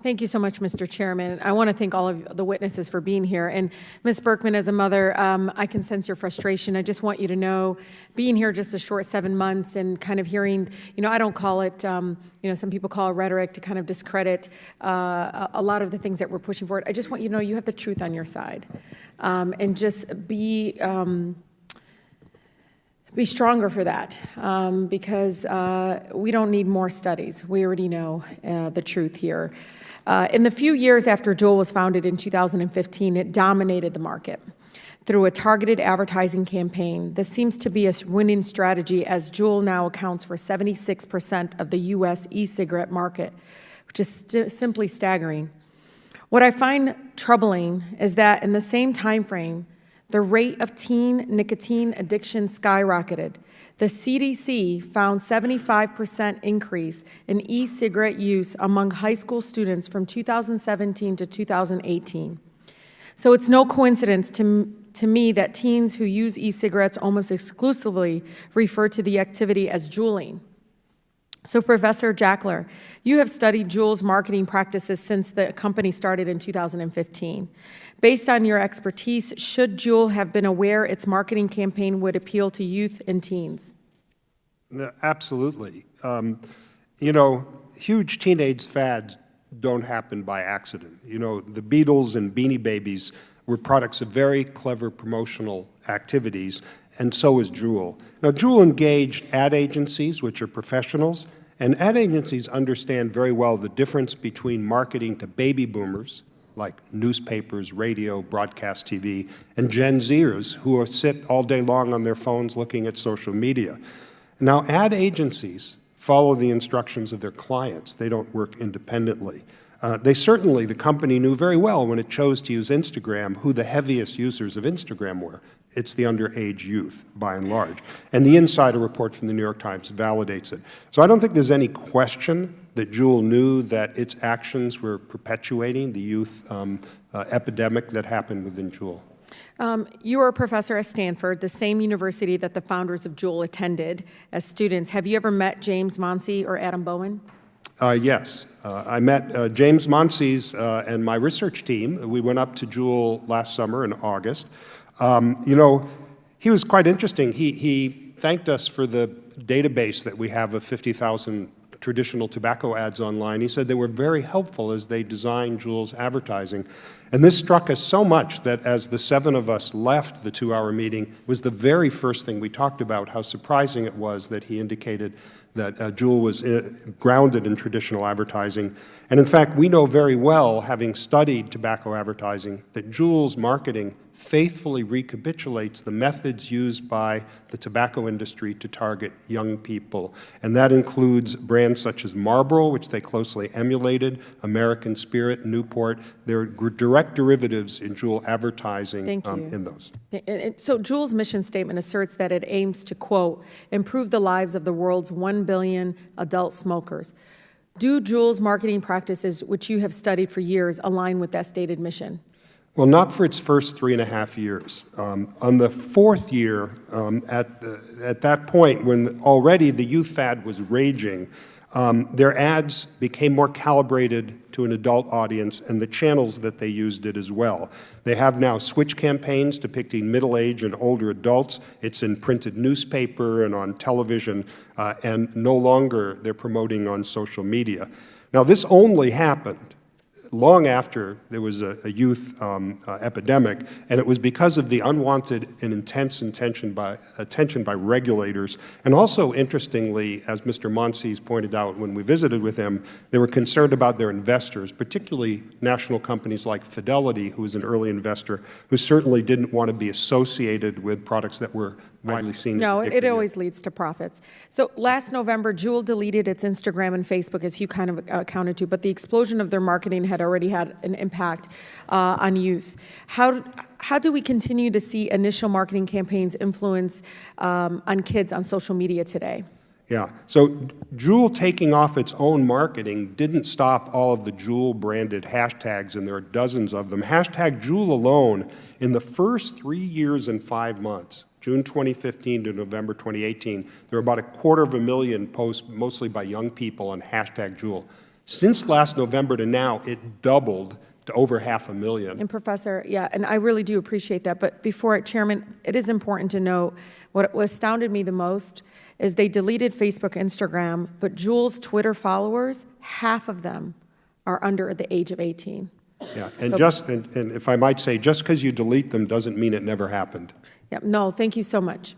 Thank you so much, Mr. Chairman. I want to thank all of the witnesses for being here. And Ms. Berkman, as a mother, I can sense your frustration. I just want you to know, being here just a short 7 months and kind of hearing, I don't call it, some people call it rhetoric to kind of discredit a lot of the things that we're pushing forward. I just want you to know you have the truth on your side. And just be stronger for that, because we don't need more studies. We already know the truth here. In the few years after Juul was founded in 2015, it dominated the market through a targeted advertising campaign. This seems to be a winning strategy, as Juul now accounts for 76% of the U.S. e-cigarette market, which is simply staggering. What I find troubling is that in the same time frame, the rate of teen nicotine addiction skyrocketed. The CDC found 75% increase in e-cigarette use among high school students from 2017 to 2018. So it's no coincidence to me that teens who use e-cigarettes almost exclusively refer to the activity as juuling. So Professor Jackler, you have studied Juul's marketing practices since the company started in 2015. Based on your expertise, should Juul have been aware its marketing campaign would appeal to youth and teens? Absolutely. Huge teenage fads don't happen by accident. The Beatles and Beanie Babies were products of very clever promotional activities, and so is Juul. Now, Juul engaged ad agencies, which are professionals, and ad agencies understand very well the difference between marketing to baby boomers, like newspapers, radio, broadcast TV, and Gen Zers, who sit all day long on their phones looking at social media. Now, ad agencies follow the instructions of their clients. They don't work independently. The company knew very well when it chose to use Instagram who the heaviest users of Instagram were. It's the underage youth, by and large. And the insider report from the New York Times validates it. So I don't think there's any question that Juul knew that its actions were perpetuating the youth epidemic that happened within Juul. You were a professor at Stanford, the same university that the founders of Juul attended as students. Have you ever met James Monsey or Adam Bowen? Yes. I met James Monsey's and my research team. We went up to Juul last summer in August. He was quite interesting. He thanked us for the database that we have of 50,000 traditional tobacco ads online. He said they were very helpful as they designed Juul's advertising. And this struck us so much that as the 7 of us left the 2-hour meeting, it was the very first thing we talked about, how surprising it was that he indicated that Juul was grounded in traditional advertising. And in fact, we know very well, having studied tobacco advertising, that Juul's marketing faithfully recapitulates the methods used by the tobacco industry to target young people. And that includes brands such as Marlboro, which they closely emulated, American Spirit, Newport. There are direct derivatives in Juul advertising in those. So Juul's mission statement asserts that it aims to, quote, improve the lives of the world's 1 billion adult smokers. Do Juul's marketing practices, which you have studied for years, align with that stated mission? Well, not for its first 3.5 years. On the 4th year, at that point, when already the youth fad was raging, their ads became more calibrated to an adult audience, and the channels that they used it as well. They have now switch campaigns depicting middle-aged and older adults. It's in printed newspaper and on television, and no longer they're promoting on social media. Now, this only happened long after there was a youth epidemic, and it was because of the unwanted and intense attention by regulators. And also, interestingly, as Mr. Monsey's pointed out when we visited with him, they were concerned about their investors, particularly national companies like Fidelity, who was an early investor, who certainly didn't want to be associated with products that were widely seen. No, it always leads to profits. So last November, Juul deleted its Instagram and Facebook, as you kind of accounted to, but the explosion of their marketing had already had an impact on youth. How do we continue to see initial marketing campaigns influence on kids on social media today? Yeah, so Juul taking off its own marketing didn't stop all of the Juul branded hashtags, and there are dozens of them. Hashtag Juul alone, in the first 3 years and 5 months, June 2015 to November 2018, there were about 250,000 posts, mostly by young people, on hashtag Juul. Since last November to now, it doubled to over 500,000. And Professor, yeah, and I really do appreciate that. But before it, Chairman, it is important to note what astounded me the most is they deleted Facebook, Instagram, but Juul's Twitter followers, half of them are under the age of 18. Yeah, and if I might say, just because you delete them doesn't mean it never happened. Yeah, no, thank you so much.